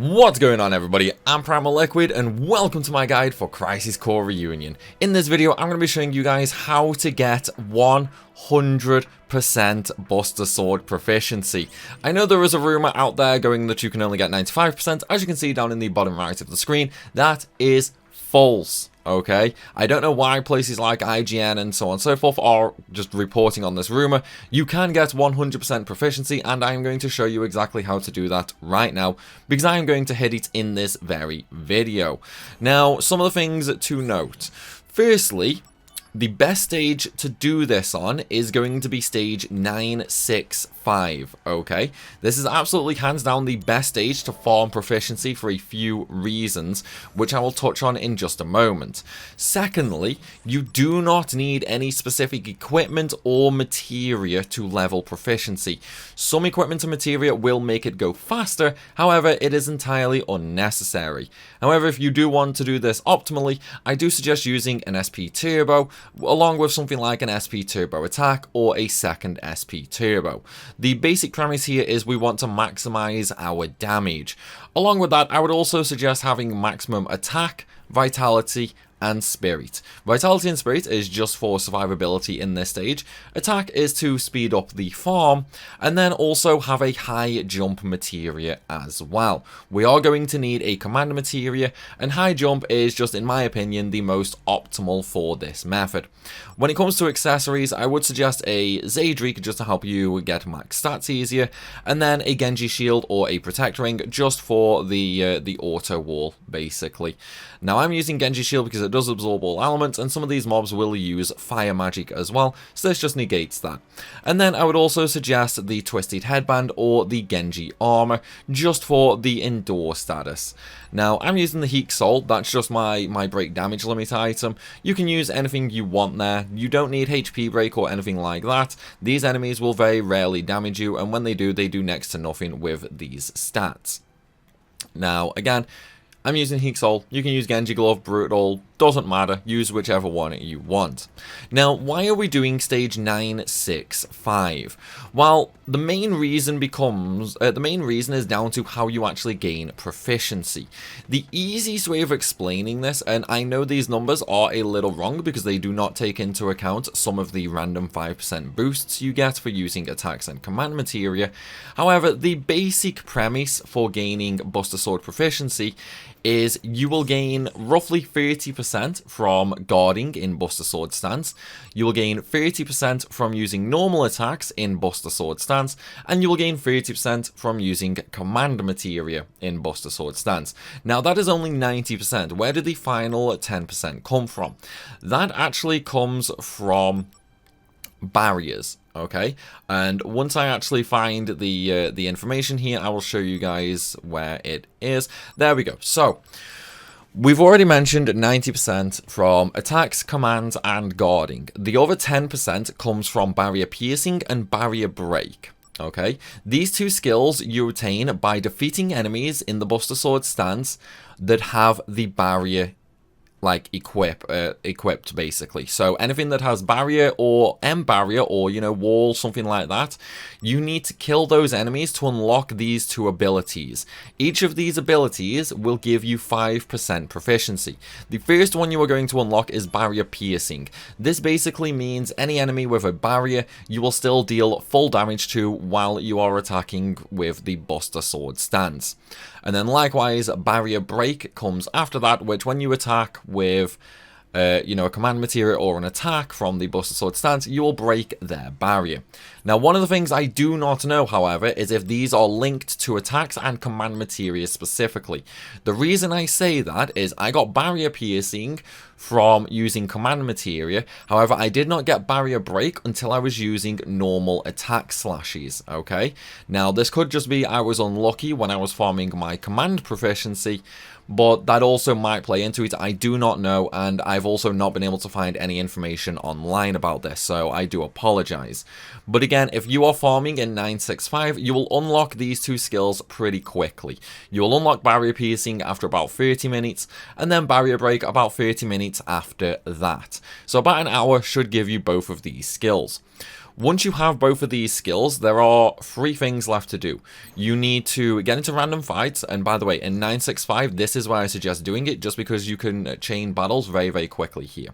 What's going on, everybody? I'm Primal Liquid and welcome to my guide for Crisis Core Reunion. In this video I'm going to be showing you guys how to get 100% Buster Sword Proficiency. I know there is a rumor out there going that you can only get 95%. As you can see down in the bottom right of the screen, that is false. Okay, I don't know why places like IGN and so on and so forth are just reporting on this rumor. You can get 100% proficiency, and I'm going to show you exactly how to do that right now, because I'm going to hit it in this very video. Now, some of the things to note. Firstly, the best stage to do this on is going to be stage 965, okay? This is absolutely hands down the best stage to farm proficiency for a few reasons, which I will touch on in just a moment. Secondly, you do not need any specific equipment or materia to level proficiency. Some equipment and materia will make it go faster, however, it is entirely unnecessary. However, if you do want to do this optimally, I do suggest using an SP Turbo, along with something like an SP Turbo Attack or a second SP Turbo. The basic premise here is we want to maximize our damage. Along with that, I would also suggest having maximum attack, vitality, and spirit. Vitality and spirit is just for survivability in this stage. Attack is to speed up the farm, and then also have a high jump materia as well. We are going to need a command materia, and high jump is just, in my opinion, the most optimal for this method. When it comes to accessories, I would suggest a Zaydreek just to help you get max stats easier, and then a Genji shield or a protect ring just for the auto wall, basically. Now, I'm using Genji shield because it does absorb all elements, and some of these mobs will use fire magic as well, so this just negates that. And then I would also suggest the Twisted Headband or the Genji armor, just for the endure status. Now, I'm using the Heat Soul, that's just my break damage limit item. You can use anything you want there. You don't need HP break or anything like that. These enemies will very rarely damage you, and when they do next to nothing with these stats. Now, again, I'm using Heat Soul. You can use Genji Glove, Brutal, doesn't matter. Use whichever one you want. Now, why are we doing stage 965? Well, the main reason is down to how you actually gain proficiency. The easiest way of explaining this, and I know these numbers are a little wrong because they do not take into account some of the random 5% boosts you get for using attacks and command materia. However, the basic premise for gaining Buster Sword proficiency is you will gain roughly 30% from guarding in Buster Sword stance, you will gain 30% from using normal attacks in Buster Sword stance, and you will gain 30% from using command materia in Buster Sword stance. Now, that is only 90%. Where did the final 10% come from? That actually comes from barriers. Okay, and once I actually find the information here, I will show you guys where it is. There we go. So, we've already mentioned 90% from attacks, commands, and guarding. The other 10% comes from barrier piercing and barrier break. Okay, these two skills you retain by defeating enemies in the Buster Sword stance that have the barrier equipped basically. So anything that has barrier or barrier or, you know, wall, something like that, you need to kill those enemies to unlock these two abilities. Each of these abilities will give you 5% proficiency. The first one you are going to unlock is barrier piercing. This basically means any enemy with a barrier you will still deal full damage to while you are attacking with the Buster Sword stance. And then likewise, barrier break comes after that, which when you attack with a command materia or an attack from the Buster Sword stance, you will break their barrier. Now, one of the things I do not know, however, is if these are linked to attacks and command materia specifically. The reason I say that is I got barrier piercing from using command materia, however, I did not get barrier break until I was using normal attack slashes, okay? Now, this could just be I was unlucky when I was farming my command proficiency, but that also might play into it. I do not know, and I've also not been able to find any information online about this, so I do apologize. But again, if you are farming in 965, you will unlock these two skills pretty quickly. You will unlock barrier piercing after about 30 minutes, and then barrier break about 30 minutes after that. So about an hour should give you both of these skills. Once you have both of these skills, there are 3 things left to do. You need to get into random fights, and by the way, in 965, this is where I suggest doing it, just because you can chain battles very, very quickly here.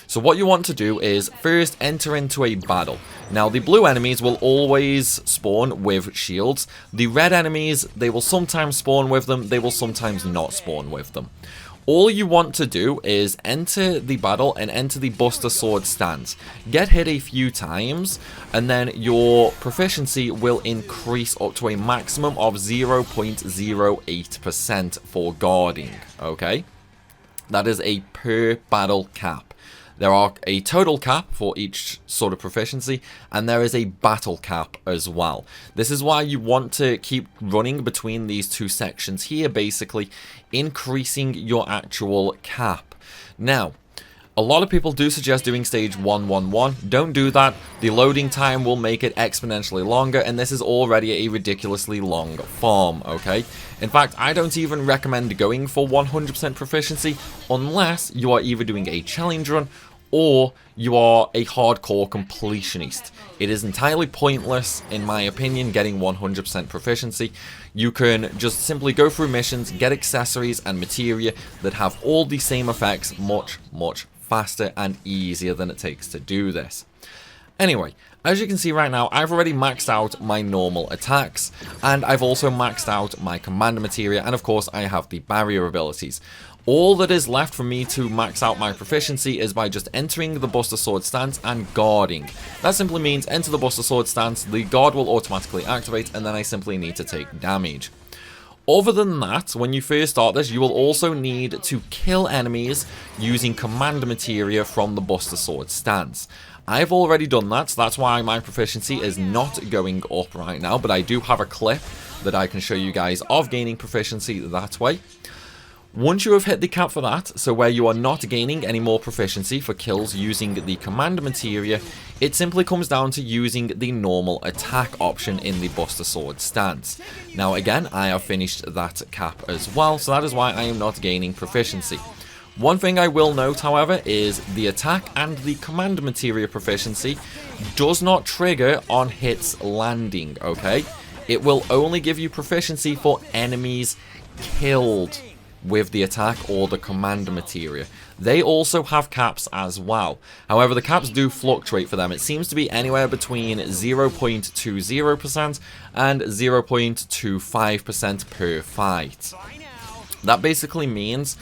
So what you want to do is first enter into a battle. Now, the blue enemies will always spawn with shields. The red enemies, they will sometimes spawn with them, they will sometimes not spawn with them. All you want to do is enter the battle and enter the Buster Sword stance. Get hit a few times, and then your proficiency will increase up to a maximum of 0.08% for guarding, okay? That is a per battle cap. There are a total cap for each sort of proficiency, and there is a battle cap as well. This is why you want to keep running between these 2 sections here, basically increasing your actual cap. Now, a lot of people do suggest doing stage 111. Don't do that. The loading time will make it exponentially longer, and this is already a ridiculously long farm, okay? In fact, I don't even recommend going for 100% proficiency unless you are either doing a challenge run or you are a hardcore completionist. It is entirely pointless, in my opinion, getting 100% proficiency. You can just simply go through missions, get accessories and materia that have all the same effects much, much faster and easier than it takes to do this. Anyway, as you can see right now, I've already maxed out my normal attacks, and I've also maxed out my commander materia, and of course I have the barrier abilities. All that is left for me to max out my proficiency is by just entering the Buster Sword stance and guarding. That simply means enter the Buster Sword stance, the guard will automatically activate, and then I simply need to take damage. Other than that, when you first start this, you will also need to kill enemies using commander materia from the Buster Sword stance. I've already done that, so that's why my proficiency is not going up right now, but I do have a clip that I can show you guys of gaining proficiency that way. Once you have hit the cap for that, so where you are not gaining any more proficiency for kills using the commander materia, it simply comes down to using the normal attack option in the Buster Sword stance. Now again, I have finished that cap as well, so that is why I am not gaining proficiency. One thing I will note, however, is the attack and the commander materia proficiency does not trigger on hits landing, okay? It will only give you proficiency for enemies killed with the attack or the commander materia. They also have caps as well. However, the caps do fluctuate for them. It seems to be anywhere between 0.20% and 0.25% per fight. That basically means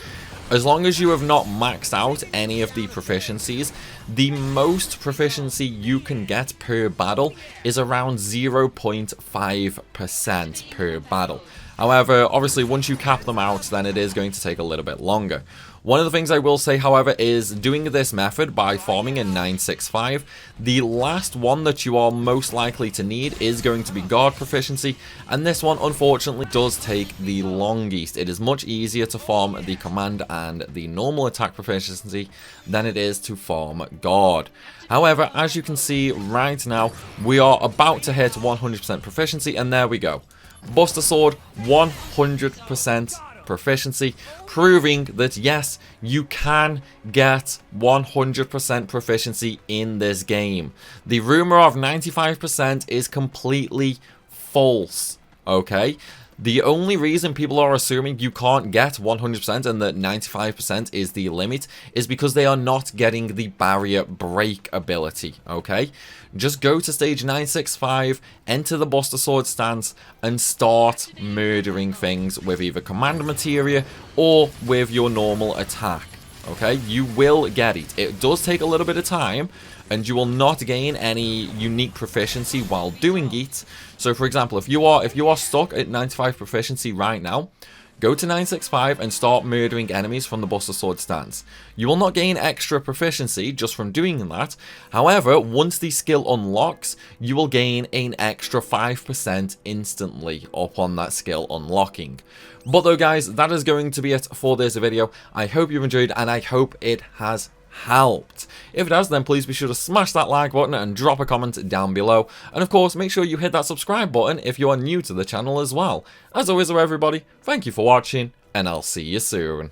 as long as you have not maxed out any of the proficiencies, the most proficiency you can get per battle is around 0.5% per battle. However, obviously, once you cap them out, then it is going to take a little bit longer. One of the things I will say, however, is doing this method by farming in 965, the last one that you are most likely to need is going to be guard proficiency, and this one, unfortunately, does take the longest. It is much easier to farm the command and the normal attack proficiency than it is to farm guard. However, as you can see right now, we are about to hit 100% proficiency, and there we go. Buster Sword, 100% proficiency, proving that yes, you can get 100% proficiency in this game. The rumor of 95% is completely false, okay? The only reason people are assuming you can't get 100% and that 95% is the limit is because they are not getting the barrier break ability, okay? Just go to stage 965, enter the Buster Sword stance, and start murdering things with either commander materia or with your normal attack, okay? You will get it. It does take a little bit of time, and you will not gain any unique proficiency while doing it. So for example, if you are stuck at 95 proficiency right now, go to 965 and start murdering enemies from the Buster Sword stance. You will not gain extra proficiency just from doing that. However, once the skill unlocks, you will gain an extra 5% instantly upon that skill unlocking. But though guys, that is going to be it for this video. I hope you've enjoyed and I hope it has helped. If it has, then please be sure to smash that like button and drop a comment down below. And of course, make sure you hit that subscribe button if you are new to the channel as well. As always though everybody, thank you for watching, and I'll see you soon.